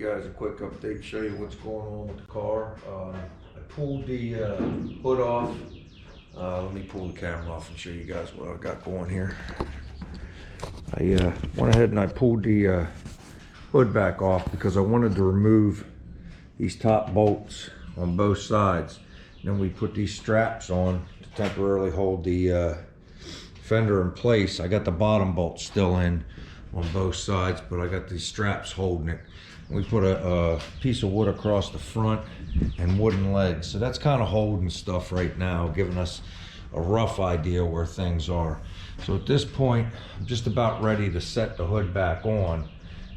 guys a quick update, show you what's going on with the car. I pulled the hood off. Let me pull the camera off and show you guys what I got going here. I went ahead and I pulled the hood back off because I wanted to remove these top bolts on both sides. And then we put these straps on to temporarily hold the fender in place. I got the bottom bolt still in on both sides, but I got these straps holding it. We put a piece of wood across the front and wooden legs. So that's kind of holding stuff right now, giving us a rough idea where things are. So at this point, I'm just about ready to set the hood back on,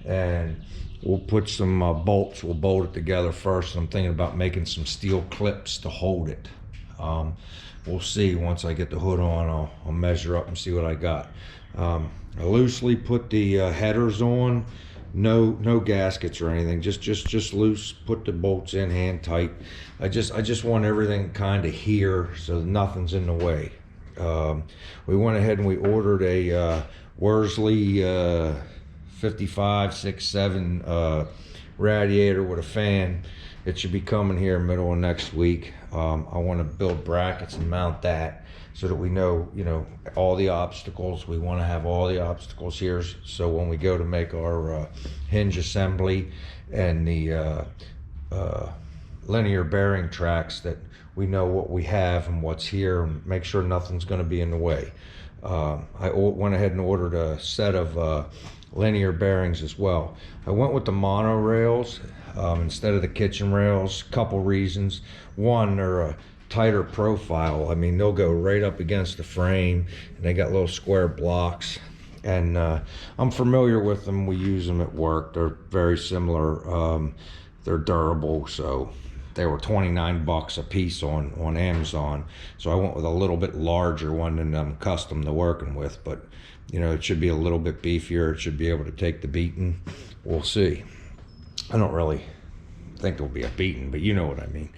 and we'll put some bolts. We'll bolt it together first. I'm thinking about making some steel clips to hold it. We'll see. Once I get the hood on, I'll measure up and see what I got. I loosely put the headers on. No gaskets or anything, just loose. Put the bolts in hand tight. I just want everything kind of here so nothing's in the way. We went ahead and we ordered a Worsley 5567 radiator with a fan. It should be coming here middle of next week. I want to build brackets and mount that so that we know, all the obstacles. We want to have all the obstacles here, so when we go to make our hinge assembly and the linear bearing tracks, that we know what we have and what's here, and make sure nothing's going to be in the way. I went ahead and ordered a set of linear bearings as well. I went with the mono rails instead of the kitchen rails. Couple reasons. One, they're a tighter profile. I mean, they'll go right up against the frame, and they got little square blocks, and I'm familiar with them. We use them at work. They're very similar. They're durable, so they were 29 bucks a piece on Amazon. So I went with a little bit larger one than I'm accustomed to working with, but it should be a little bit beefier. It should be able to take the beating. We'll see. I don't really think there'll be a beating, but you know what I mean.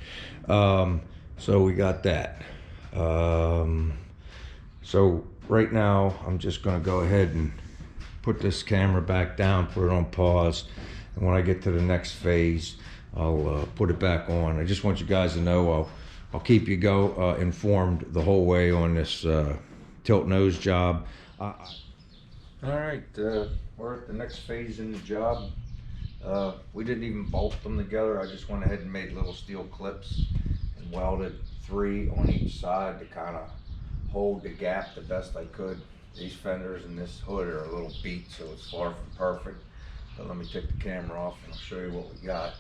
So we got that. So right now I'm just gonna go ahead and put this camera back down, put it on pause, and when I get to the next phase, I'll put it back on. I just want you guys to know I'll keep you informed the whole way on this tilt nose job. All right, we're at the next phase in the job. We didn't even bolt them together. I just went ahead and made little steel clips and welded 3 on each side to kind of hold the gap the best I could. These fenders and this hood are a little beat, so it's far from perfect. But let me take the camera off and I'll show you what we got.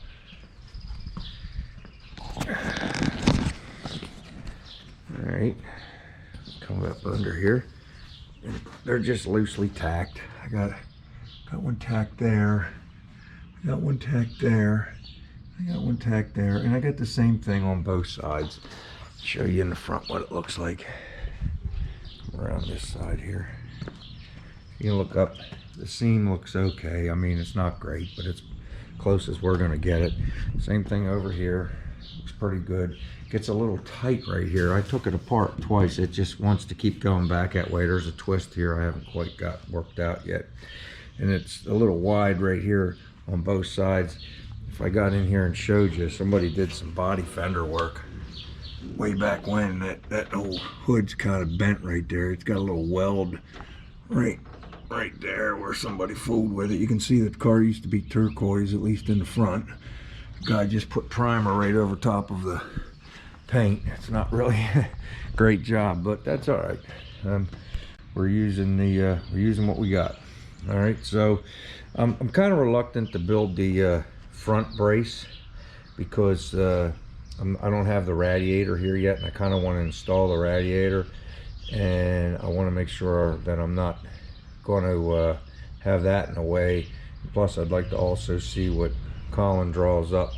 All right, come up under here. They're just loosely tacked. I got one tacked there. I got one tacked there. I got one tacked there, and I got the same thing on both sides. Show you in the front what it looks like. Around this side here. You can look up. The seam looks okay. I mean, it's not great, but it's close as we're gonna get it. Same thing over here. Looks pretty good. Gets a little tight right here. I took it apart twice. It just wants to keep going back that way. There's a twist here I haven't quite got worked out yet. And it's a little wide right here on both sides. If I got in here and showed you, somebody did some body fender work way back when. That old hood's kind of bent right there. It's got a little weld right there where somebody fooled with it. You can see that the car used to be turquoise, at least in the front. The guy just put primer right over top of the paint. It's not really a great job, but that's all right. We're using what we got. All right, so I'm kind of reluctant to build the front brace because I don't have the radiator here yet, and I kind of want to install the radiator, and I want to make sure that I'm not going to have that in the way. Plus, I'd like to also see what Colin draws up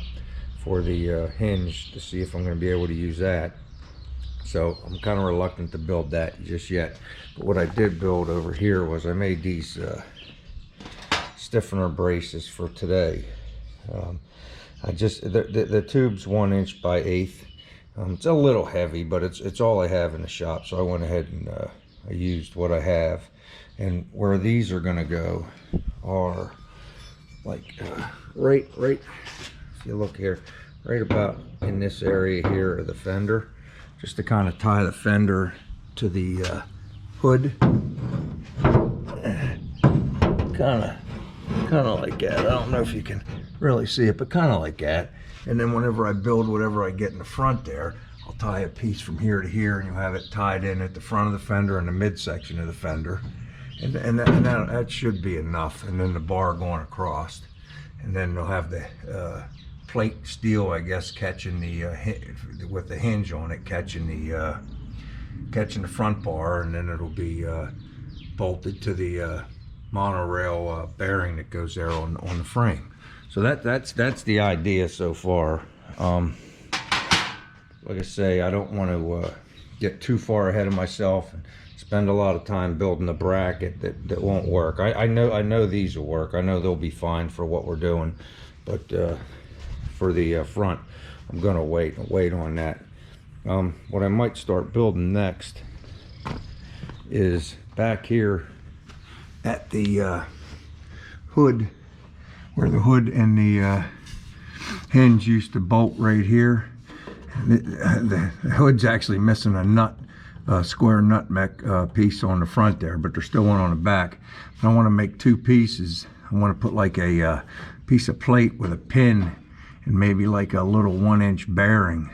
for the hinge to see if I'm going to be able to use that. So I'm kind of reluctant to build that just yet. But what I did build over here was I made these stiffener braces for today. The tube's 1 inch by 1/8. It's a little heavy, but it's all I have in the shop. So I went ahead and I used what I have. And where these are going to go are like right, if you look here, right about in this area here of the fender, just to kind of tie the fender to the hood. Kind of like that. I don't know if you can really see it, but kind of like that. And then whenever I build whatever I get in the front there, I'll tie a piece from here to here, and you'll have it tied in at the front of the fender and the midsection of the fender. And that should be enough. And then the bar going across. And then they'll have the plate steel, I guess, catching the, with the hinge on it, catching the front bar, and then it'll be bolted to the monorail bearing that goes there on the frame. So that's the idea so far. Like I say, I don't want to get too far ahead of myself and spend a lot of time building a bracket that won't work. I know these will work. I know they'll be fine for what we're doing, but for the front, I'm gonna wait on that. What I might start building next is back here at the hood, where the hood and the hinge used to bolt right here. The hood's actually missing a nut, square nutmeg piece on the front there, but there's still one on the back. And I want to make two pieces. I want to put like a piece of plate with a pin and maybe like a little 1-inch bearing.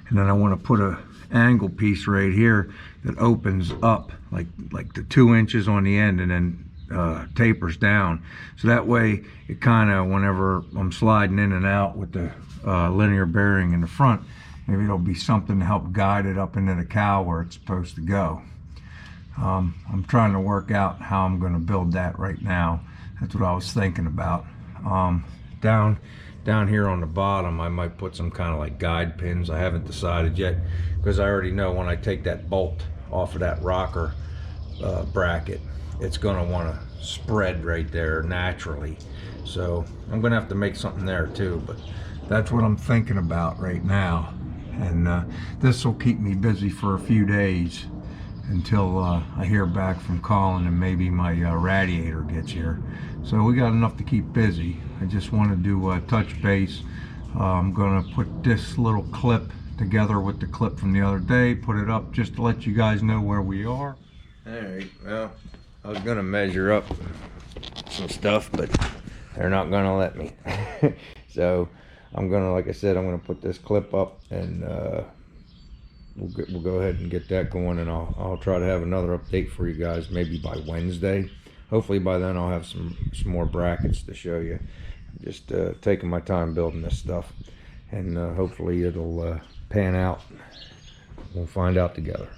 And then I want to put a angle piece right here that opens up like the 2 inches on the end, and then tapers down. So that way it kind of, whenever I'm sliding in and out with the linear bearing in the front, maybe it'll be something to help guide it up into the cowl where it's supposed to go. I'm trying to work out how I'm going to build that right now. That's what I was thinking about. Down here on the bottom, I might put some kind of like guide pins. I haven't decided yet, because I already know when I take that bolt off of that rocker bracket, it's going to want to spread right there naturally. So I'm going to have to make something there too, but that's what I'm thinking about right now. And this will keep me busy for a few days until I hear back from Colin and maybe my radiator gets here. So we got enough to keep busy. I just wanted to touch base. I'm gonna put this little clip together with the clip from the other day, put it up just to let you guys know where we are. All right, well, I was gonna measure up some stuff, but they're not gonna let me. So I'm gonna, like I said, I'm gonna put this clip up, and we'll go ahead and get that going, and I'll try to have another update for you guys maybe by Wednesday. Hopefully by then I'll have some more brackets to show you. Just taking my time building this stuff, and hopefully it'll pan out. We'll find out together.